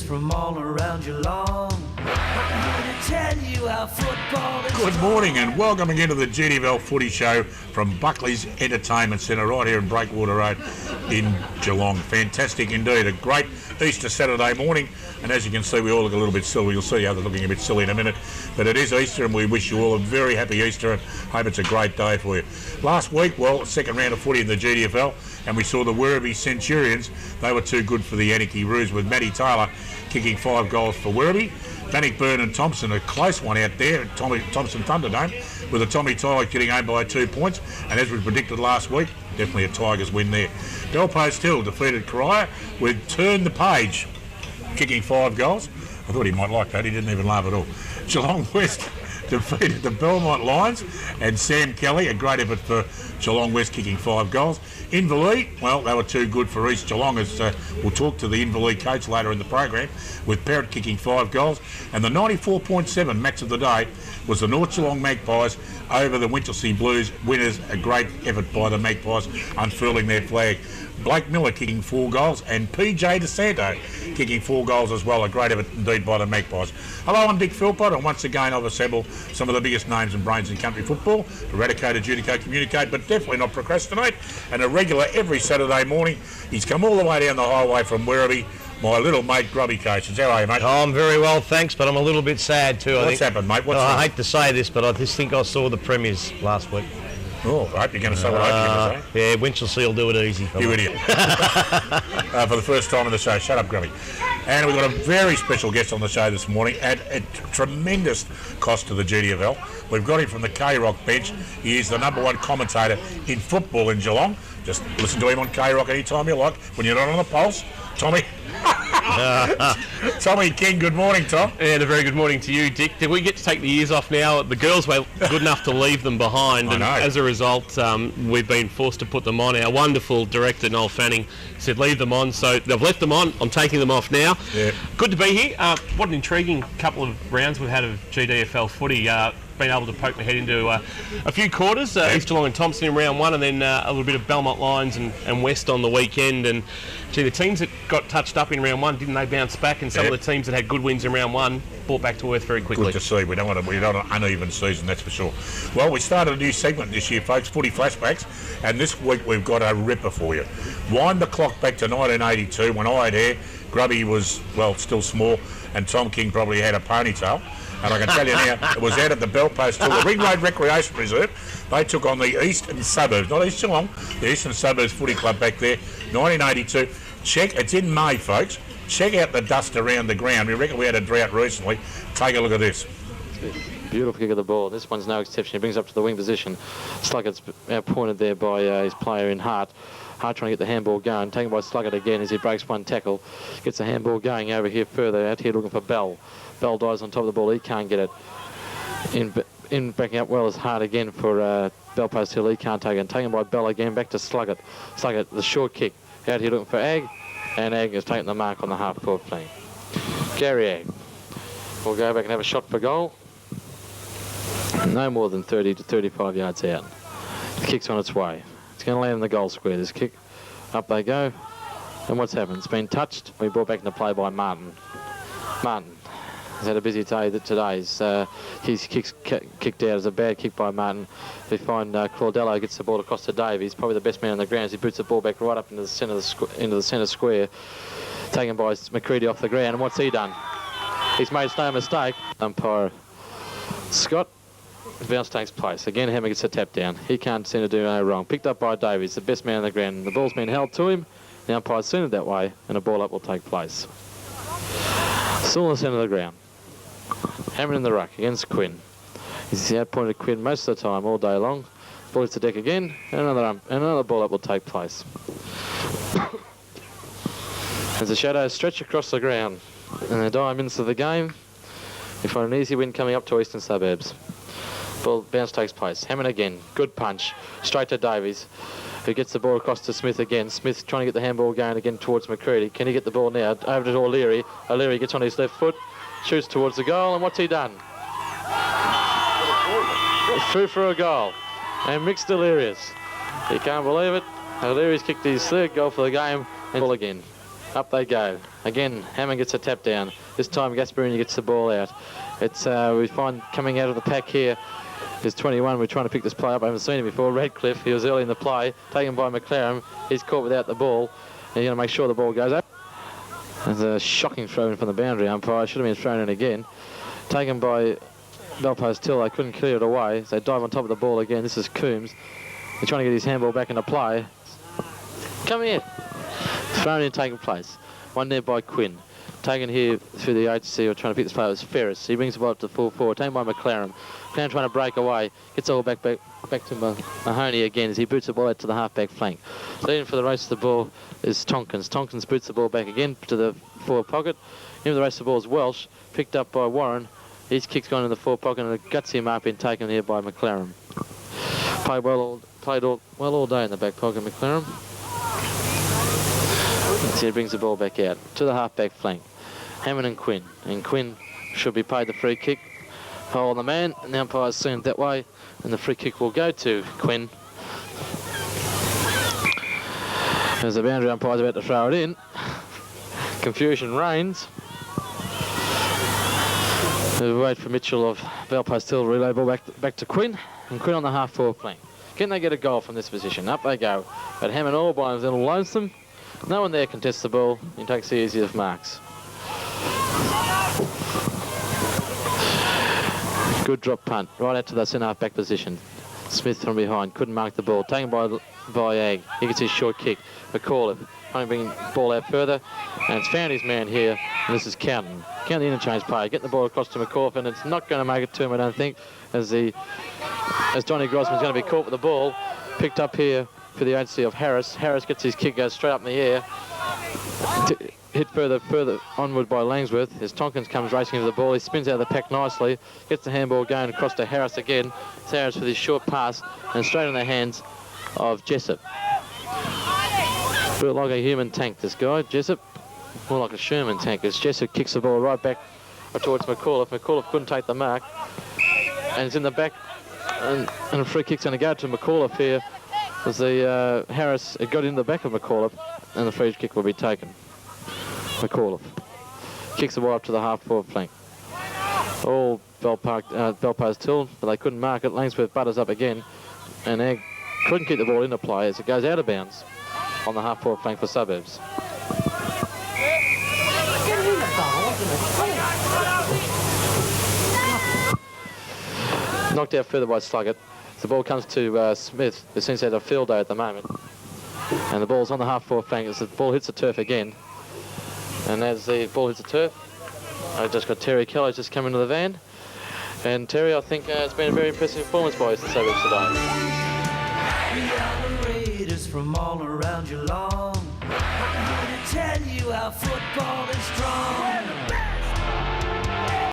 from all around Geelong. I'm here to tell you how football is. Good morning and welcome again to the GDFL Footy Show from Buckley's Entertainment Centre right here in Breakwater Road in Geelong. Fantastic indeed. A great Easter Saturday morning, and as you can see we all look a little bit silly. You'll see how they're looking a bit silly in a minute, but it is Easter and we wish you all a very happy Easter and hope it's a great day for you. Last week, well, second round of footy in the GDFL, and we saw the Werribee Centurions. They were too good for the Anarchy Roos, with Matty Taylor kicking 5 goals for Werribee. Bannockburn and Thompson, a close one out there at Thompson Thunderdome, with a Tommy Tyler getting home by 2 points, and as we predicted last week, definitely a Tigers win there. Belpost Hill defeated Caraya with Turn the Page kicking 5 goals. I thought he might like that, he didn't even laugh at all. Geelong West defeated the Belmont Lions, and Sam Kelly, a great effort for Geelong West, kicking 5 goals. Inverleigh, well, they were too good for East Geelong, as we'll talk to the Inverleigh coach later in the program, with Parrott kicking 5 goals. And the 94.7 match of the day was the North Geelong Magpies over the Winchelsea Blues winners. A great effort by the Magpies unfurling their flag. Blake Miller kicking 4 goals, and PJ DeSanto kicking 4 goals as well. A great effort indeed by the Magpies. Hello, I'm Dick Philpott, and once again I've assembled some of the biggest names and brains in country football. Eradicate, adjudicate, communicate, but definitely not procrastinate. And a regular every Saturday morning. He's come all the way down the highway from Werribee. My little mate, Grubby Cations. How are you, mate? Oh, I'm very well, thanks, but I'm a little bit sad too. What's happened, mate? I hate to say this, but I just think I saw the Premiers last week. Oh, I hope you're going to say what I hope you're going to say. Yeah, Winchelsea will do it easy. You idiot. For the first time in the show. Shut up, Grubby. And we've got a very special guest on the show this morning at a tremendous cost to the GDFL. We've got him from the K-Rock bench. He is the #1 commentator in football in Geelong. Just listen to him on K-Rock anytime you like. When you're not on the pulse, Tommy. Tommy King, good morning, Tom. And a very good morning to you, Dick. Did we get to take the years off now? The girls were good enough to leave them behind, and as a result, we've been forced to put them on. Our wonderful director, Noel Fanning, said leave them on, so they've left them on. I'm taking them off now. Yeah. Good to be here. What an intriguing couple of rounds we've had of GDFL footy. Been able to poke my head into a few quarters, East Geelong and Thompson in round 1, and then a little bit of Belmont Lions and West on the weekend. And gee, the teams that got touched up in round 1, didn't they bounce back? And some of the teams that had good wins in round 1 brought back to earth very quickly. Good to see. We don't want an uneven season, that's for sure. Well, we started a new segment this year, folks, Footy Flashbacks, and this week we've got a ripper for you. Wind the clock back to 1982 when I had hair, Grubby was, well, still small, and Tom King probably had a ponytail. And I can tell you now, it was out at the Belpost Hill, the Ring Road Recreation Reserve. They took on the Eastern Suburbs, not East Geelong, the Eastern Suburbs Footy Club back there, 1982. It's in May, folks. Check out the dust around the ground. We reckon we had a drought recently. Take a look at this. Beautiful kick of the ball. This one's no exception. He brings up to the wing position. Sluggott's outpointed there by his player in Hart. Hart trying to get the handball going. Taken by Sluggott again as he breaks one tackle. Gets the handball going over here further. Out here looking for Bell. Bell dives on top of the ball. He can't get it. In backing up well is Hart again for Belpost Hill. He can't take it. And taken by Bell again. Back to Sluggott. Sluggott, the short kick. Out here looking for Ag. And Ag has taken the mark on the half-forward flank. Gary Ag will go back and have a shot for goal. No more than 30 to 35 yards out. The kick's on its way. It's going to land in the goal square, this kick. Up they go. And what's happened? It's been touched. We brought back into play by Martin. Martin has had a busy day today. His kick's kicked out as a bad kick by Martin. We find Claudello gets the ball across to Dave. He's probably the best man on the ground as he boots the ball back right up into the centre square. Taken by McCready off the ground. And what's he done? He's made no mistake. Umpire Scott. The bounce takes place. Again, Hammer gets a tap down. He can't seem to do no wrong. Picked up by Davies, the best man on the ground. The ball's been held to him. The umpire's seen it that way, and a ball up will take place. Still in the centre of the ground. Hammer in the ruck against Quinn. He's outpointed Quinn most of the time, all day long. Ball hits the deck again, and another ball up will take place. As the shadows stretch across the ground, and the dire minutes of the game, we find an easy win coming up to Eastern Suburbs. Ball bounce takes place. Hammond again. Good punch. Straight to Davies, who gets the ball across to Smith again. Smith trying to get the handball going again towards McCready. Can he get the ball now? Over to O'Leary. O'Leary gets on his left foot, shoots towards the goal, and what's he done? Through for a goal. And Mick's delirious. He can't believe it. O'Leary's kicked his third goal for the game. And ball again. Up they go. Again, Hammond gets a tap down. This time Gasparini gets the ball out. It's we find coming out of the pack here is 21. We're trying to pick this play up. I haven't seen him before. Radcliffe, he was early in the play, taken by McLaren. He's caught without the ball. And you're going to make sure the ball goes up. There's a shocking throw in from the boundary umpire. Should have been thrown in again. Taken by Belpost Till. They couldn't clear it away. So they dive on top of the ball again. This is Coombs. He's trying to get his handball back into play. Come here. Thrown in, taking place. One there by Quinn. Taken here through the HC, or trying to pick this player, was Ferris. He brings the ball up to full forward. Taken by McLaren. McLaren trying to break away. Gets the ball back to Mahoney again as he boots the ball out to the half-back flank. Leading for the race of the ball is Tonkins. Tonkins boots the ball back again to the forward pocket. In the race of the ball is Welsh. Picked up by Warren. His kick's gone in the forward pocket and a gutsy mark been taken here by McLaren. Played well all day in the back pocket, McLaren. So he brings the ball back out to the half-back flank. Hammond and Quinn should be paid the free kick. Foul on the man, and the umpire's seen it that way, and the free kick will go to Quinn. As the boundary umpire's about to throw it in, confusion reigns. We wait for Mitchell of Belpost Hill to relay ball back to Quinn, and Quinn on the half-forward flank. Can they get a goal from this position? Up they go. But Hammond all by himself lonesome. No one there contests the ball. He takes the easiest marks. Good drop punt, right out to the centre half back position. Smith from behind, couldn't mark the ball. Taken by Ag. He gets his short kick. McAuliffe trying to bring the ball out further, and it's found his man here, and this is Counting. Count the interchange play, getting the ball across to McAuliffe, and it's not going to make it to him, I don't think, as Johnny Grossman's going to be caught with the ball. Picked up here for the agency of Harris. Harris gets his kick, goes straight up in the air. Hit further onward by Langsworth as Tonkins comes racing into the ball. He spins out of the pack nicely, gets the handball going across to Harris again. It's Harris with his short pass and straight in the hands of Jessup. Built like a human tank, this guy, Jessup. More like a Sherman tank as Jessup kicks the ball right back towards McAuliffe. McAuliffe couldn't take the mark, and it's in the back, and a free kick's going to go to McAuliffe here as the Harris got in the back of McAuliffe, and the free kick will be taken. McAuliffe kicks the ball up to the half-forward flank. All Belpost Hill, but they couldn't mark it. Langsworth butters up again, and Egg couldn't keep the ball into play as it goes out of bounds on the half-forward flank for Suburbs. Knocked out further by Sluggett. The ball comes to Smith, who seems to have a field day at the moment. And the ball's on the half-forward flank as the ball hits the turf again. And as the ball hits the turf, I've just got Terry Kelly just come into the van. And Terry, I think it's been a very impressive performance by us the Suburbs today. We are the Raiders from all around Geelong. I'm here to tell you how football is strong.